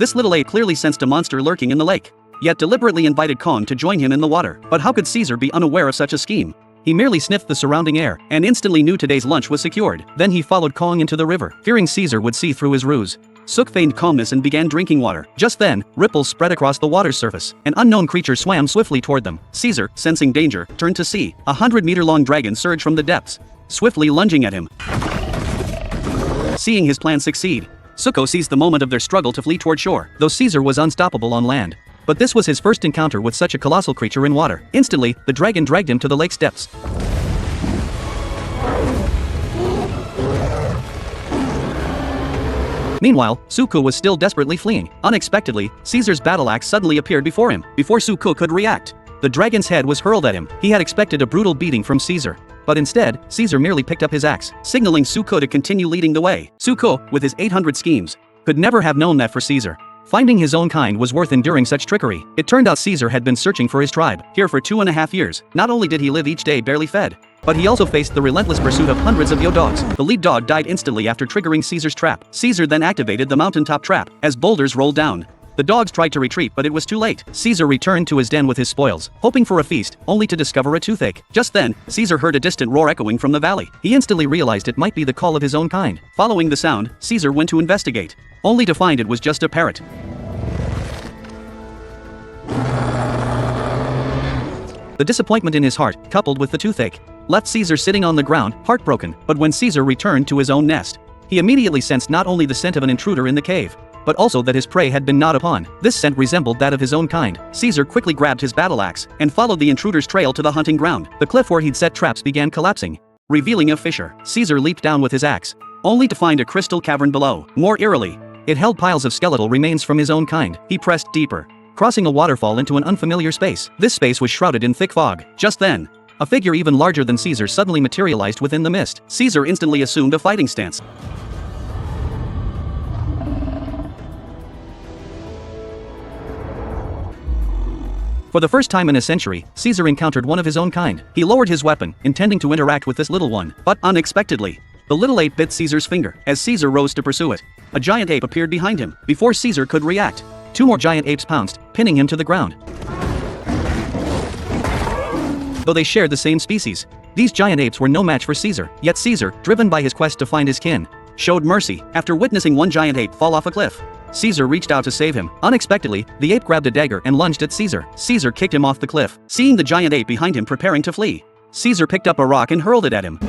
This little ape clearly sensed a monster lurking in the lake, yet deliberately invited Kong to join him in the water. But how could Caesar be unaware of such a scheme? He merely sniffed the surrounding air, and instantly knew today's lunch was secured. Then he followed Kong into the river, fearing Caesar would see through his ruse. Sook feigned calmness and began drinking water. Just then, ripples spread across the water's surface. An unknown creature swam swiftly toward them. Caesar, sensing danger, turned to see. 100-meter-long dragon surged from the depths, swiftly lunging at him. Seeing his plan succeed, Suko seized the moment of their struggle to flee toward shore, though Caesar was unstoppable on land. But this was his first encounter with such a colossal creature in water. Instantly, the dragon dragged him to the lake's depths. Meanwhile, Suko was still desperately fleeing. Unexpectedly, Caesar's battle axe suddenly appeared before him. Before Suko could react, the dragon's head was hurled at him. He had expected a brutal beating from Caesar, but instead, Caesar merely picked up his axe, signaling Suko to continue leading the way. Suko, with his 800 schemes, could never have known that for Caesar, finding his own kind was worth enduring such trickery. It turned out Caesar had been searching for his tribe here for 2.5 years. Not only did he live each day barely fed, but he also faced the relentless pursuit of hundreds of yo dogs. The lead dog died instantly after triggering Caesar's trap. Caesar then activated the mountaintop trap. As boulders rolled down, the dogs tried to retreat, but it was too late. Caesar returned to his den with his spoils, hoping for a feast, only to discover a toothache. Just then, Caesar heard a distant roar echoing from the valley. He instantly realized it might be the call of his own kind. Following the sound, Caesar went to investigate, only to find it was just a parrot. The disappointment in his heart, coupled with the toothache, left Caesar sitting on the ground, heartbroken. But when Caesar returned to his own nest, he immediately sensed not only the scent of an intruder in the cave, but also that his prey had been gnawed upon. This scent resembled that of his own kind. Caesar quickly grabbed his battle axe and followed the intruder's trail to the hunting ground. The cliff where he'd set traps began collapsing, revealing a fissure. Caesar leaped down with his axe, only to find a crystal cavern below. More eerily, it held piles of skeletal remains from his own kind. He pressed deeper, crossing a waterfall into an unfamiliar space. This space was shrouded in thick fog. Just then, a figure even larger than Caesar suddenly materialized within the mist. Caesar instantly assumed a fighting stance. For the first time in a century, Caesar encountered one of his own kind. He lowered his weapon, intending to interact with this little one, but unexpectedly, the little ape bit Caesar's finger. As Caesar rose to pursue it, a giant ape appeared behind him. Before Caesar could react, 2 more giant apes pounced, pinning him to the ground. Though they shared the same species, these giant apes were no match for Caesar. Yet Caesar, driven by his quest to find his kin, showed mercy. After witnessing one giant ape fall off a cliff, Caesar reached out to save him. Unexpectedly, the ape grabbed a dagger and lunged at Caesar. Caesar kicked him off the cliff. Seeing the giant ape behind him preparing to flee, Caesar picked up a rock and hurled it at him.